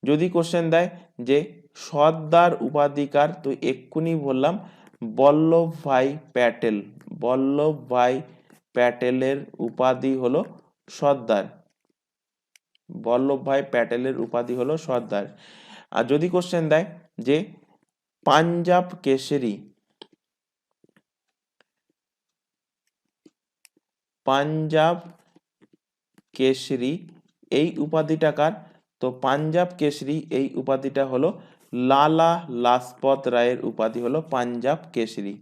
Speaker 1: যদি কোশ্চেন দেয় যে সর্দার উপাধিকার, তো এক্ষুনি বললাম বল্লভভাই প্যাটেলের উপাধি হলো সর্দার। আর যদি কোশ্চেন দেয় যে পাঞ্জাব কেশরী এই উপাধিটা কার? তো পাঞ্জাব কেশরী এই উপাধিটা হলো লালা লাজপত রায়ের উপাধি হলো পাঞ্জাব কেশরী।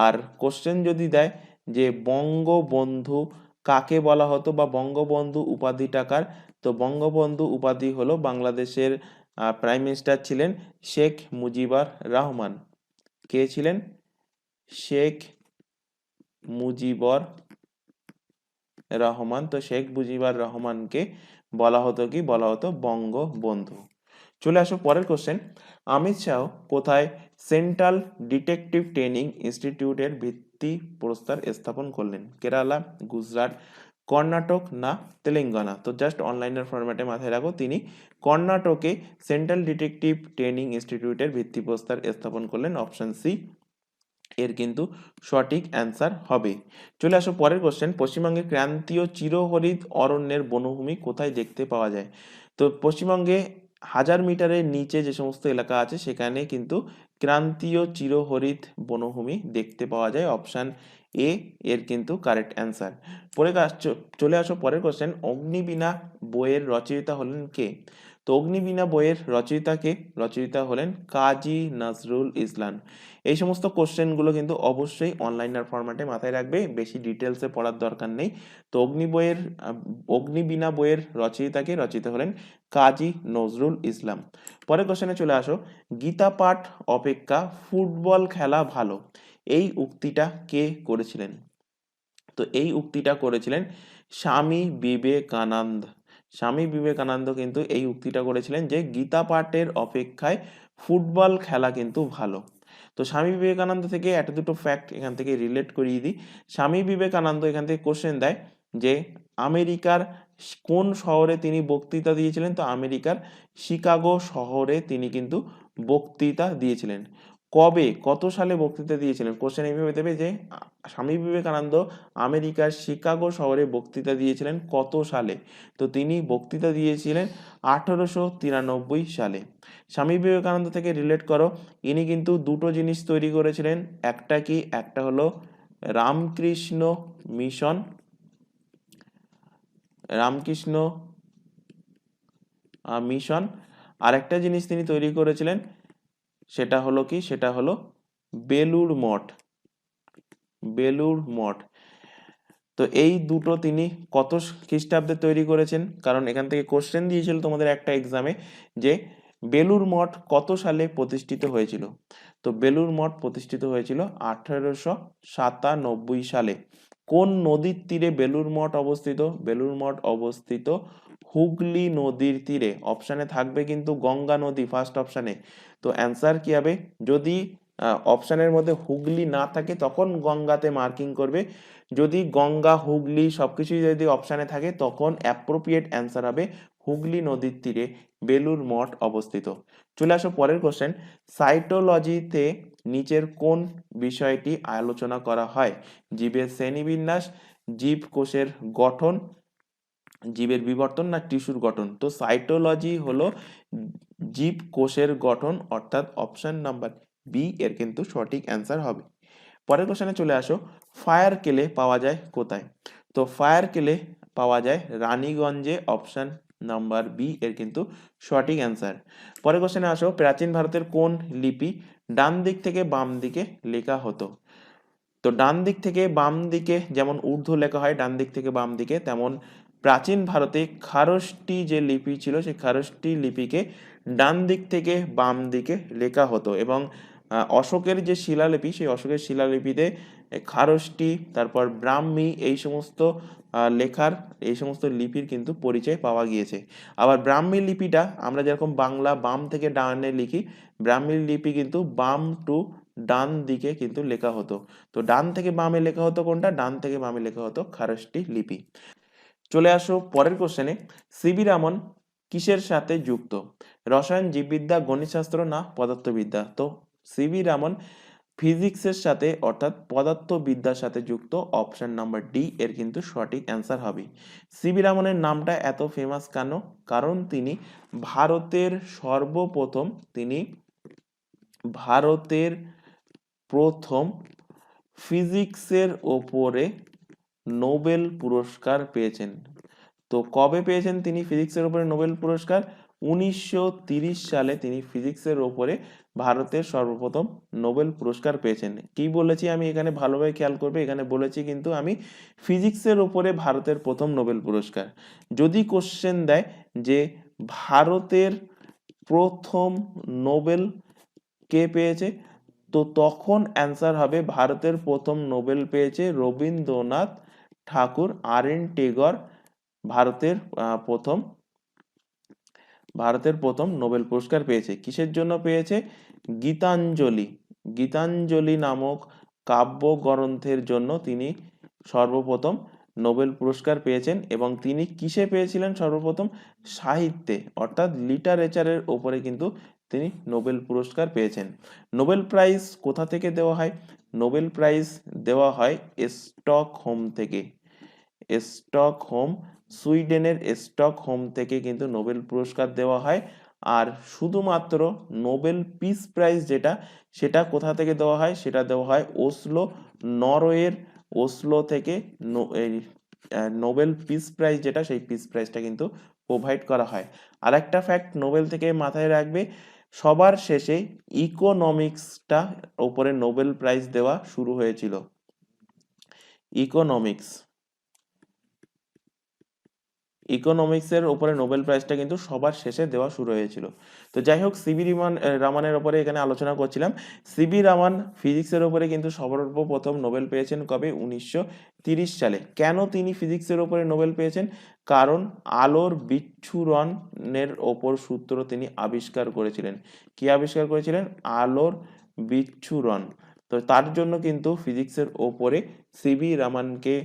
Speaker 1: আর কোশ্চেন যদি দেয় যে বঙ্গবন্ধু কাকে বলা হতো বা বঙ্গবন্ধু উপাধিটা কার? তো বঙ্গবন্ধু উপাধি হলো বাংলাদেশের প্রাইম মিনিস্টার ছিলেন শেখ মুজিবুর রহমান। কে ছিলেন? শেখ মুজিবুর রহমান। তো শেখ মুজিবুর রহমানকে বলা হতো বঙ্গবন্ধু। চলে আসো পরের কোশ্চেন। অমিত শাহ কোথায় সেন্ট্রাল ডিটেকটিভ ট্রেনিং ইনস্টিটিউটের ভিত্তি প্রস্তর স্থাপন করলেন? কেরালা, গুজরাট, কর্ণাটক না তেলেঙ্গানা? তো জাস্ট অনলাইনের ফরম্যাটে মাথায় রাখো, তিনি কর্ণাটকে সেন্ট্রাল ডিটেকটিভ ট্রেনিং ইনস্টিটিউটের ভিত্তিপ্রস্তর স্থাপন করলেন। অপশন সি এর কিন্তু সঠিক অ্যান্সার হবে। চলে আসো পরের কোশ্চেন। পশ্চিমবঙ্গের ক্রান্তীয় চিরহরিৎ অরণ্যের বনভূমি কোথায় দেখতে পাওয়া যায়? তো পশ্চিমবঙ্গে 1000 মিটারের নিচে যে সমস্ত এলাকা আছে সেখানে কিন্তু ক্রান্তীয় চিরহরিৎ বনভূমি দেখতে পাওয়া যায়। অপশন এ এর কিন্তু কারেক্ট অ্যান্সার। চলে আসো পরের কোশ্চেন। অগ্নিবীণা বইয়ের রচয়িতা হলেন কে? তো অগ্নিবীণা বইয়ের রচয়িতা হলেন কাজী নজরুল ইসলাম। এই সমস্ত কোশ্চেনগুলো কিন্তু অবশ্যই অনলাইনার ফরম্যাটে মাথায় রাখবে, বেশি ডিটেলসে পড়ার দরকার নেই। তো অগ্নিবীণা বইয়ের রচয়িতা হলেন কাজী নজরুল ইসলাম। পরের কোশ্চেনে চলে আসো। গীতা পাঠ অপেক্ষা ফুটবল খেলা ভালো, এই উক্তিটা কে করেছিলেন? তো এই উক্তিটা করেছিলেন স্বামী বিবেকানন্দ। স্বামী বিবেকানন্দ কিন্তু এই উক্তিটা করেছিলেন যে গীতা পাঠের অপেক্ষায় ফুটবল খেলা কিন্তু ভালো। তো স্বামী বিবেকানন্দ থেকে একটা দুটো ফ্যাক্ট এখান থেকে রিলেট করিয়ে দিই। স্বামী বিবেকানন্দ এখান থেকে কোশ্চেন দেয় যে আমেরিকার কোন শহরে তিনি বক্তৃতা দিয়েছিলেন? তো আমেরিকার শিকাগো শহরে তিনি কিন্তু বক্তৃতা দিয়েছিলেন। কবে, কত সালে বক্তৃতা দিয়েছিলেন? কোশ্চেন এইভাবে দেবে যে স্বামী বিবেকানন্দ আমেরিকার শিকাগো শহরে বক্তৃতা দিয়েছিলেন কত সালে? তো তিনি বক্তৃতা দিয়েছিলেন 1893 সালে। স্বামী বিবেকানন্দ থেকে রিলেট করো, ইনি কিন্তু দুটো জিনিস তৈরি করেছিলেন। একটা কি? একটা হলো রামকৃষ্ণ মিশন, রামকৃষ্ণ মিশন। আরেকটা জিনিস তিনি তৈরি করেছিলেন, সেটা হলো কি? সেটা হলো বেলুড় মঠ। বেলুড় মঠ। তো এই দুটো তিনি কত খ্রিস্টাব্দে তৈরি করেছেন? কারণ এখান থেকে কোশ্চেন দিয়েছিল তোমাদের একটা এক্সামে যে বেলুড় মঠ কত সালে প্রতিষ্ঠিত হয়েছিল? তো বেলুড় মঠ প্রতিষ্ঠিত হয়েছিল 1897 সালে। কোন নদীর তীরে বেলুড় মঠ অবস্থিত? বেলুড় মঠ অবস্থিত হুগলি নদীর তীরে। অপশানে থাকবে কিন্তু গঙ্গা নদী ফার্স্ট অপশানে। তো অ্যান্সার কি হবে? যদি অপশানের মধ্যে হুগলি না থাকে তখন গঙ্গাতে মার্কিং করবে। যদি গঙ্গা, হুগলি সবকিছুই যদি অপশানে থাকে তখন অ্যাপ্রোপ্রিয়েট অ্যান্সার হবে হুগলি নদীর তীরে বেলুড় মঠ অবস্থিত। চলে আসো পরের কোশ্চেন। সাইটোলজিতে নিচের কোন বিষয়টি আলোচনা করা হয়? জীবের শ্রেণীবিন্যাস, জীবকোষের গঠন, জীবের বিবর্তন না টিস্যুর গঠন? তো সাইটোলজি হলো জীবকোষের গঠন, অর্থাৎ অপশন নাম্বার বি এর কিন্তু সঠিক অ্যান্সার হবে। পরের কোশ্চেনে চলে আসো। ফায়ার কেলে পাওয়া যায় কোথায়? তো ফায়ার কেলে পাওয়া যায় রানীগঞ্জে। অপশন নাম্বার বি এর কিন্তু সঠিক অ্যান্সার। পরের কোশ্চেনে আসো। প্রাচীন ভারতের কোন লিপি ডান দিক থেকে বাম দিকে লেখা হতো? তো ডান দিক থেকে বাম দিকে যেমন উর্দু লেখা হয় ডান দিক থেকে বাম দিকে, তেমন প্রাচীন ভারতে খারষ্টি যে লিপি ছিল সেই খারষ্টি লিপিকে ডান দিক থেকে বাম দিকে লেখা হতো। এবং অশোকের যে শিলালিপি, সেই অশোকের শিলালিপিতে খারষ্টি, তারপর ব্রাহ্মী, এই সমস্ত লিপির কিন্তু পরিচয় পাওয়া গিয়েছে। আবার ব্রাহ্মী লিপিটা আমরা যেরকম বাংলা বাম থেকে ডানে লিখি, ব্রাহ্মী লিপি কিন্তু বাম টু ডান দিকে কিন্তু লেখা হতো। তো ডান থেকে বামে লেখা হতো কোনটা? ডান থেকে বামে লেখা হতো খারষ্টি লিপি। চলে আসো পরের কোশ্চেনে। সিবি রামন কিসের সাথে যুক্ত? রসায়ন, জীববিদ্যা, গণিতশাস্ত্র না পদার্থবিদ্যা? তো সিবি রামন ফিজিক্সের সাথে অর্থাৎ পদার্থবিদ্যার সাথে যুক্ত। অপশন নাম্বার ডি এর কিন্তু সঠিক অ্যান্সার হবে। সিবি রামনের নামটা এত ফেমাস কেন? কারণ তিনি ভারতের প্রথম ফিজিক্সের ওপরে নোবেল পুরস্কার পেয়েছেন। তো কবে পেয়েছেন তিনি ফিজিক্সের উপরে নোবেল পুরস্কার? 1930 সালে তিনি ফিজিক্সের উপরে ভারতের সর্বপ্রথম নোবেল পুরস্কার পেয়েছেন। কি বলেছি আমি এখানে ভালোভাবে খেয়াল করবে, এখানে বলেছি কিন্তু আমি ফিজিক্সের উপরে ভারতের প্রথম নোবেল পুরস্কার। যদি কোশ্চেন দেয় যে ভারতের প্রথম নোবেল কে পেয়েছে, তো তখন অ্যান্সার হবে ভারতের প্রথম নোবেল পেয়েছে রবীন্দ্রনাথ ঠাকুর। আর.এন. টেগর ভারতের প্রথম নোবেল পুরস্কার পেয়েছে। কিসের জন্য পেয়েছে? গীতাঞ্জলি গীতাঞ্জলি নামক কাব্যগ্রন্থের জন্য তিনি সর্বপ্রথম নোবেল পুরস্কার পেয়েছেন এবং তিনি কিসে পেয়েছিলেন সর্বপ্রথম? সাহিত্যে অর্থাৎ লিটারেচারের ওপরে কিন্তু তিনি নোবেল পুরস্কার পেয়েছেন। নোবেল প্রাইজ কোথা থেকে দেওয়া হয়? নোবেল প্রাইজ দেওয়া হয় স্টকহোম থেকে। স্টকহোম, সুইডেনের স্টকহোম থেকে কিন্তু নোবেল পুরস্কার দেওয়া হয়। আর শুধুমাত্র নোবেল পিস প্রাইজ যেটা, সেটা কোথা থেকে দেওয়া হয়? সেটা দেওয়া হয় ওসলো, নরওয়ের ওসলো থেকে। নোবেল পিস প্রাইজ যেটা, সেই পিস প্রাইজটা কিন্তু প্রোভাইড করা হয়। আর একটা ফ্যাক্ট নোবেল থেকে মাথায় রাখবে, সবার শেষে ইকোনমিক্সটা ওপরে নোবেল প্রাইজ দেওয়া শুরু হয়েছিল। ইকোনমিক্সের উপরে নোবেল প্রাইজটা কিন্তু সবার শেষে দেওয়া শুরু হয়েছিল। তো যাই হোক, সিবি রামানের ওপরে এখানে আলোচনা করছিলাম। সিবি রামান ফিজিক্সের উপরে কিন্তু সর্বপ্রথম নোবেল পেয়েছেন কবে? 1930 সালে। কেন তিনি ফিজিক্সের উপরে নোবেল পেয়েছেন? কারণ আলোর বিচ্ছুরণের ওপর সূত্র তিনি আবিষ্কার করেছিলেন। কি আবিষ্কার করেছিলেন? আলোর বিচ্ছুরণ। তো তার জন্য কিন্তু ফিজিক্সের ওপরে সিবি রামানকে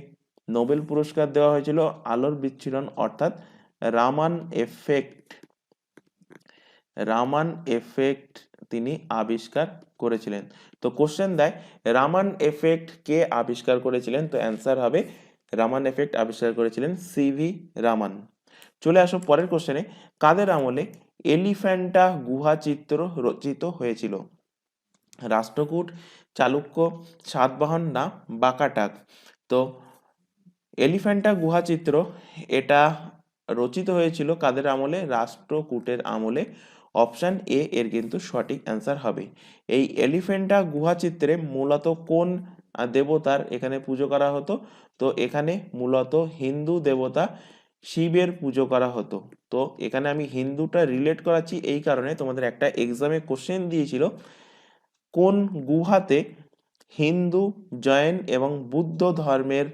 Speaker 1: নোবেল পুরস্কার দেওয়া হয়েছিল আলোর বিচ্ছুরণ অর্থাৎ রামান এফেক্ট। রামান এফেক্ট তিনি আবিষ্কার করেছিলেন। তো কোশ্চেন দেয় রামান এফেক্ট কে আবিষ্কার করেছিলেন? তো অ্যান্সার হবে রামান এফেক্ট আবিষ্কার করেছিলেন সিভি রামান। চলে আসো পরের কোশ্চেনে, কাদের আমলে এলিফ্যান্টা গুহা চিত্র রচিত হয়েছিল? রাষ্ট্রকূট, চালুক্য, সাতবাহন না বাকাটাক? তো এলিফ্যান্টা গুহা চিত্র এটা রচিত হয়েছিল কাদের আমলে? রাষ্ট্রকূটের আমলে। অপশন এ এর কিন্তু সঠিক অ্যান্সার হবে। এই এলিফ্যান্টা গুহা চিত্রে মূলত কোন দেবতার এখানে পুজো করা হতো? তো এখানে মূলত হিন্দু দেবতা শিবের পুজো করা হতো। তো এখানে আমি হিন্দুটা রিলেট করাচ্ছি এই কারণে, তোমাদের একটা এক্সামে কোশ্চেন দিয়েছিল কোন গুহাতে হিন্দু, জৈন এবং বুদ্ধ ধর্মের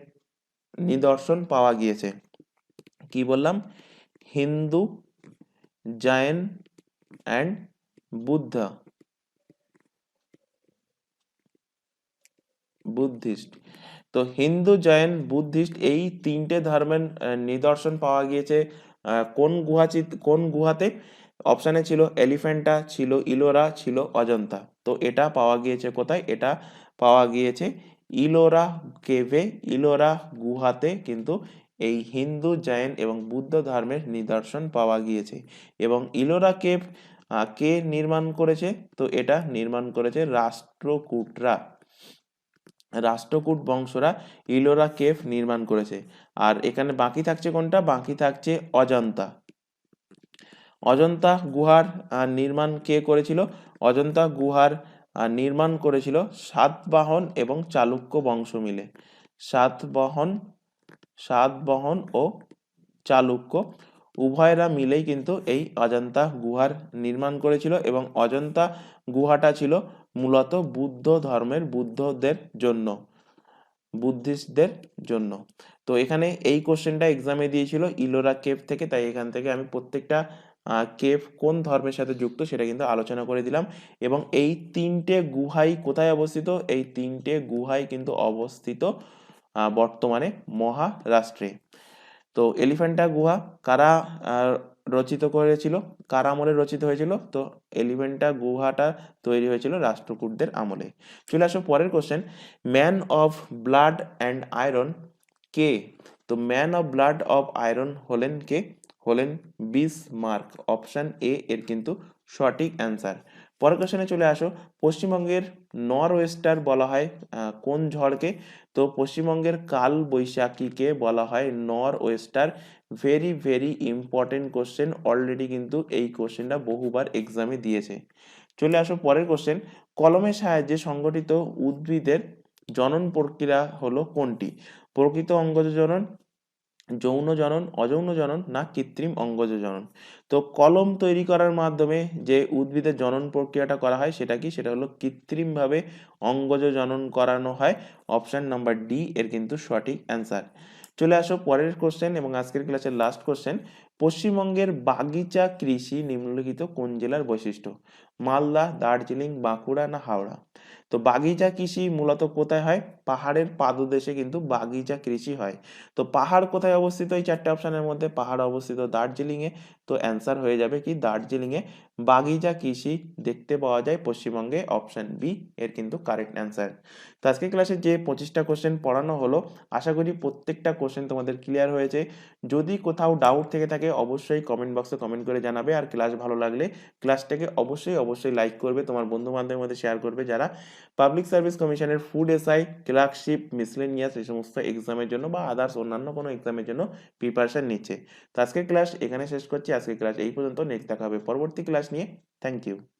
Speaker 1: নিদর্শন পাওয়া গিয়েছে। কি বললাম? Hindu, Jain and Buddhist. তো হিন্দু, জৈন, বুদ্ধিস্ট এই তিনটে ধর্মের নিদর্শন পাওয়া গিয়েছে কোন গুহাতে? অপশানে ছিল এলিফ্যান্টা, ছিল ইলোরা, ছিল অজন্তা। তো এটা পাওয়া গিয়েছে কোথায়? এটা পাওয়া গিয়েছে ইলোরা কেভে। ইলোরা গুহাতে কিন্তু এই হিন্দু, জৈন এবং বুদ্ধ ধর্মের নিদর্শন পাওয়া গিয়েছে। এবং ইলোরা কেভ কে নির্মাণ করেছে? তো এটা নির্মাণ করেছে রাষ্ট্রকূট বংশরা ইলোরা কেভ নির্মাণ করেছে। আর এখানে বাকি থাকছে কোনটা? বাকি থাকছে অজন্তা। অজন্তা গুহার নির্মাণ কে করেছিল? অজন্তা গুহার নির্মাণ করেছিল সাতবাহন এবং চালুক্য বংশ মিলে। সাতবাহন ও চালুক্য উভয়রা মিলেই কিন্তু এই অজন্তা গুহার নির্মাণ করেছিল এবং অজন্তা গুহাটা ছিল মূলত বুদ্ধিস্টদের জন্য। তো এখানে এই কোশ্চেনটা এক্সামে দিয়েছিল ইলোরা কেভ থেকে, তাই এখান থেকে আমি প্রত্যেকটা কেভ কোন ধর্মের সাথে যুক্ত সেটা কিন্তু আলোচনা করে দিলাম। এবং এই তিনটে গুহাই কোথায় অবস্থিত? এই তিনটে গুহাই কিন্তু অবস্থিত বর্তমানে মহারাষ্ট্রে। তো এলিফ্যান্টা গুহা কারা রচিত করেছিল? কারা আমলে রচিত হয়েছিল? তো এলিফ্যান্টা গুহাটা তৈরি হয়েছিল রাষ্ট্রকূটদের আমলে। চলে আসো পরের question, man of blood and iron কে? তো man of blood of iron হলেন কে? হলেন বিসমার্ক। অপশন এ এর কিন্তু সঠিক অ্যান্সার। পরের কোশ্চেনে চলে আসো, পশ্চিমবঙ্গের নর ওয়েস্টার বলা হয় কোন ঝড়কে? তো পশ্চিমবঙ্গের কাল বৈশাখীকে বলা হয় নর oyster. Very very important question, already কিন্তু এই কোশ্চেনটা বহুবার এক্সামে দিয়েছে। চলে আসো পরের কোশ্চেন, কলমের সাহায্যে সংগঠিত উদ্ভিদের জনন প্রক্রিয়া হলো কোনটি? প্রকৃত অঙ্গজ জনন, যৌন জনন, অযৌন জনন না কৃত্রিম অঙ্গজ জনন? তো কলম তৈরি করার মাধ্যমে যে উদ্ভিদের জনন প্রক্রিয়াটা করা হয় সেটা কি? সেটা হলো কৃত্রিমভাবে অঙ্গজ জনন করানো হয়। অপশন নাম্বার ডি এর কিন্তু সঠিক অ্যান্সার। চলে আসো পরের কোশ্চেন এবং আজকের ক্লাসের লাস্ট কোশ্চেন, পশ্চিমবঙ্গের বাগিচা কৃষি নিম্নলিখিত কোন জেলার বৈশিষ্ট্য? মালদা, দার্জিলিং, বাঁকুড়া না হাওড়া? তো বাগিচা কৃষি মূলত কোথায় হয়? পাহাড়ের পাদদেশে কিন্তু বাগিচা কৃষি হয়। তো পাহাড় কোথায় অবস্থিত এই 4টে অপশনের মধ্যে? পাহাড় অবস্থিত দার্জিলিংয়ে। তো অ্যান্সার হয়ে যাবে কি দার্জিলিংয়ে বাগিচা কৃষি দেখতে পাওয়া যায় পশ্চিমবঙ্গে, অপশন বি এর কিন্তু কারেক্ট অ্যান্সার। তো আজকের ক্লাসে যে 25টা কোশ্চেন পড়ানো হলো, আশা করি প্রত্যেকটা কোশ্চেন তোমাদের ক্লিয়ার হয়েছে। যদি কোথাও ডাউট থেকে থাকে অবশ্যই কমেন্ট বক্সে কমেন্ট করে জানাবে। আর ক্লাস ভালো লাগলে ক্লাসটাকে অবশ্যই লাইক করবে, তোমার বন্ধু বান্ধবের মধ্যে শেয়ার করবে যারা পাবলিক সার্ভিস কমিশনের ফুড এসআই, ক্লার্কশিপ, মিসলেনিয়াস এই সমস্ত এক্সামের জন্য বা আদার্স অন্যান্য কোনো এক্সামের জন্য প্রিপারেশন নিচ্ছে। তো আজকের ক্লাস এখানে শেষ করছি। আজকের ক্লাস এই পর্যন্ত। নেক্সট দেখা হবে পরবর্তী ক্লাস নিয়ে। Thank you.